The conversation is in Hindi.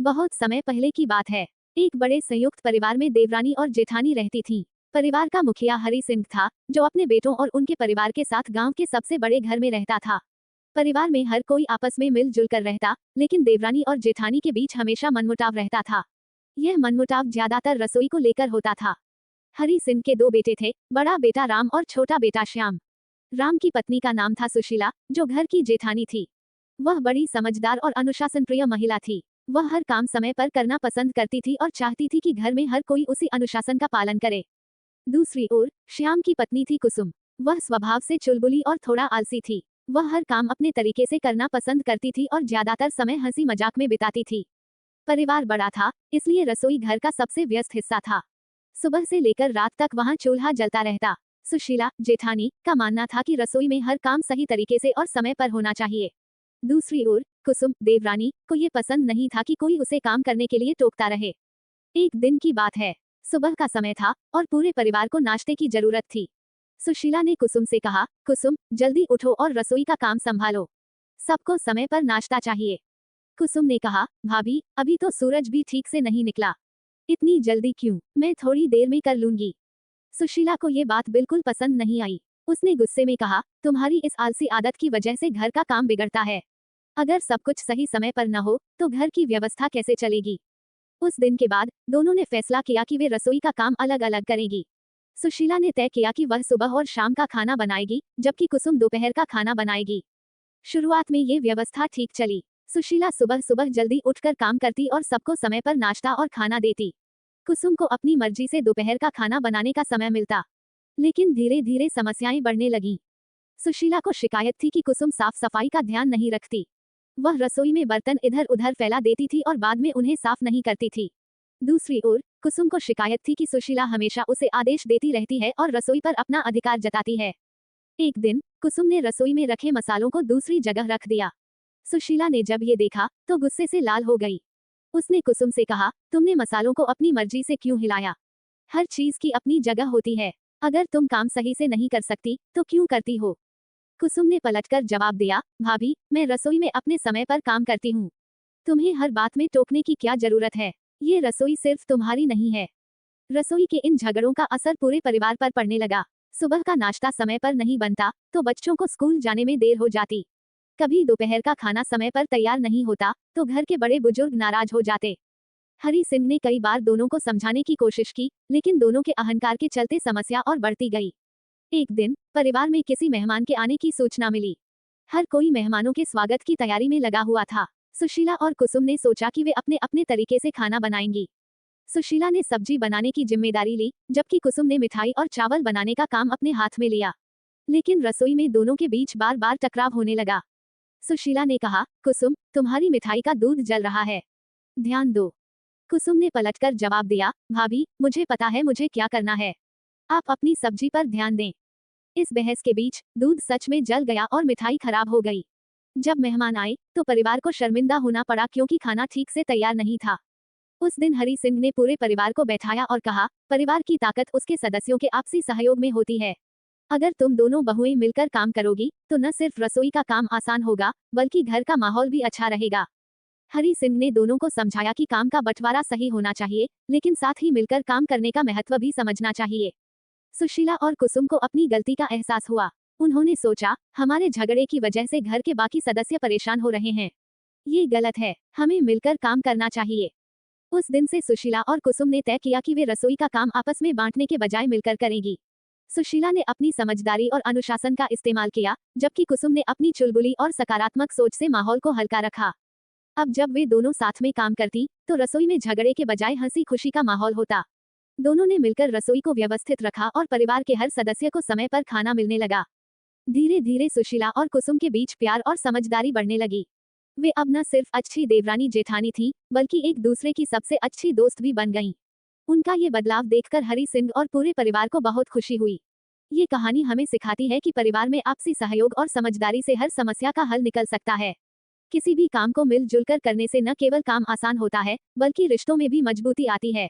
बहुत समय पहले की बात है। एक बड़े संयुक्त परिवार में देवरानी और जेठानी रहती थीं। परिवार का मुखिया हरि सिंह था, जो अपने बेटों और उनके परिवार के साथ गांव के सबसे बड़े घर में रहता था। परिवार में हर कोई आपस में मिलजुल कर रहता, लेकिन देवरानी और जेठानी के बीच हमेशा मनमुटाव रहता था। यह मनमुटाव ज्यादातर रसोई को लेकर होता था। हरि सिंह के 2 बेटे थे, बड़ा बेटा राम और छोटा बेटा श्याम। राम की पत्नी का नाम था सुशीला, जो घर की जेठानी थी। वह बड़ी समझदार और अनुशासन प्रिय महिला थी। वह हर काम समय पर करना पसंद करती थी और चाहती थी कि घर में हर कोई उसी अनुशासन का पालन करे। दूसरी ओर श्याम की पत्नी थी कुसुम। वह स्वभाव से चुलबुली और थोड़ा आलसी थी। वह हर काम अपने तरीके से करना पसंद करती थी और ज्यादातर समय हंसी मजाक में बिताती थी। परिवार बड़ा था, इसलिए रसोई घर का सबसे व्यस्त हिस्सा था। सुबह से लेकर रात तक वहां चूल्हा जलता रहता। सुशीला, जेठानी, का मानना था कि रसोई में हर काम सही तरीके से और समय पर होना चाहिए। दूसरी ओर कुसुम, देवरानी, को ये पसंद नहीं था कि कोई उसे काम करने के लिए टोकता रहे। एक दिन की बात है। सुबह का समय था और पूरे परिवार को नाश्ते की जरूरत थी। सुशीला ने कुसुम से कहा, कुसुम, जल्दी उठो और रसोई का काम संभालो। सबको समय पर नाश्ता चाहिए। कुसुम ने कहा, भाभी, अभी तो सूरज भी ठीक से नहीं निकला। इतनी जल्दी क्यों? मैं थोड़ी देर में कर लूंगी। सुशीला को ये बात बिल्कुल पसंद नहीं आई। उसने गुस्से में कहा, तुम्हारी इस आलसी आदत की वजह से घर का काम बिगड़ता है। अगर सब कुछ सही समय पर न हो तो घर की व्यवस्था कैसे चलेगी? उस दिन के बाद दोनों ने फैसला किया कि वे रसोई का काम अलग अलग करेंगी। सुशीला ने तय किया कि वह सुबह और शाम का खाना बनाएगी, जबकि कुसुम दोपहर का खाना बनाएगी। शुरुआत में ये व्यवस्था ठीक चली। सुशीला सुबह सुबह जल्दी उठकर काम करती और सबको समय पर नाश्ता और खाना देती। कुसुम को अपनी मर्जी से दोपहर का खाना बनाने का समय मिलता। लेकिन धीरे धीरे समस्याएं बढ़ने लगीं। सुशीला को शिकायत थी कि कुसुम साफ सफाई का ध्यान नहीं रखती। वह रसोई में बर्तन इधर उधर फैला देती थी और बाद में उन्हें साफ नहीं करती थी। दूसरी ओर कुसुम को शिकायत थी कि सुशीला हमेशा उसे आदेश देती रहती है और रसोई पर अपना अधिकार जताती है। एक दिन कुसुम ने रसोई में रखे मसालों को दूसरी जगह रख दिया। सुशीला ने जब ये देखा तो गुस्से से लाल हो गई। उसने कुसुम से कहा, तुमने मसालों को अपनी मर्जी से क्यों हिलाया? हर चीज की अपनी जगह होती है। अगर तुम काम सही से नहीं कर सकती तो क्यों करती हो? कुसुम ने पलटकर जवाब दिया, भाभी, मैं रसोई में अपने समय पर काम करती हूँ। तुम्हें हर बात में टोकने की क्या जरूरत है? ये रसोई सिर्फ तुम्हारी नहीं है। रसोई के इन झगड़ों का असर पूरे परिवार पर पड़ने लगा। सुबह का नाश्ता समय पर नहीं बनता तो बच्चों को स्कूल जाने में देर हो जाती। कभी दोपहर का खाना समय पर तैयार नहीं होता तो घर के बड़े बुजुर्ग नाराज हो जाते। हरि सिंह ने कई बार दोनों को समझाने की कोशिश की, लेकिन दोनों के अहंकार के चलते समस्या और बढ़ती गई। एक दिन परिवार में किसी मेहमान के आने की सूचना मिली। हर कोई मेहमानों के स्वागत की तैयारी में लगा हुआ था। सुशीला और कुसुम ने सोचा कि वे अपने अपने तरीके से खाना बनाएंगी। सुशीला ने सब्जी बनाने की जिम्मेदारी ली, जबकि कुसुम ने मिठाई और चावल बनाने का काम अपने हाथ में लिया। लेकिन रसोई में दोनों के बीच बार बार टकराव होने लगा। सुशीला ने कहा, कुसुम, तुम्हारी मिठाई का दूध जल रहा है, ध्यान दो। कुसुम ने पलटकर जवाब दिया, भाभी, मुझे पता है मुझे क्या करना है। आप अपनी सब्जी पर ध्यान दें। इस बहस के बीच दूध सच में जल गया और मिठाई खराब हो गई। जब मेहमान आए तो परिवार को शर्मिंदा होना पड़ा क्योंकि खाना ठीक से तैयार नहीं था। उस दिन हरि सिंह ने पूरे परिवार को बैठाया और कहा, परिवार की ताकत उसके सदस्यों के आपसी सहयोग में होती है। अगर तुम दोनों बहुएं मिलकर काम करोगी तो न सिर्फ रसोई का काम आसान होगा, बल्कि घर का माहौल भी अच्छा रहेगा। हरि सिंह ने दोनों को समझाया कि काम का बंटवारा सही होना चाहिए, लेकिन साथ ही मिलकर काम करने का महत्व भी समझना चाहिए। सुशीला और कुसुम को अपनी गलती का एहसास हुआ। उन्होंने सोचा, हमारे झगड़े की वजह से घर के बाकी सदस्य परेशान हो रहे हैं। ये गलत है, हमें मिलकर काम करना चाहिए। उस दिन से सुशीला और कुसुम ने तय किया कि वे रसोई का काम आपस में बांटने के बजाय मिलकर करेंगी। सुशीला ने अपनी समझदारी और अनुशासन का इस्तेमाल किया, जबकि कुसुम ने अपनी चुलबुली और सकारात्मक सोच से माहौल को हल्का रखा। अब जब वे दोनों साथ में काम करती तो रसोई में झगड़े के बजाय हंसी खुशी का माहौल होता। दोनों ने मिलकर रसोई को व्यवस्थित रखा और परिवार के हर सदस्य को समय पर खाना मिलने लगा। धीरे धीरे सुशीला और कुसुम के बीच प्यार और समझदारी बढ़ने लगी। वे अब न सिर्फ अच्छी देवरानी जेठानी थीं, बल्कि एक दूसरे की सबसे अच्छी दोस्त भी बन गईं। उनका ये बदलाव देखकर हरि सिंह और पूरे परिवार को बहुत खुशी हुई। ये कहानी हमें सिखाती है कि परिवार में आपसी सहयोग और समझदारी से हर समस्या का हल निकल सकता है। किसी भी काम को मिलजुल कर करने से न केवल काम आसान होता है, बल्कि रिश्तों में भी मजबूती आती है।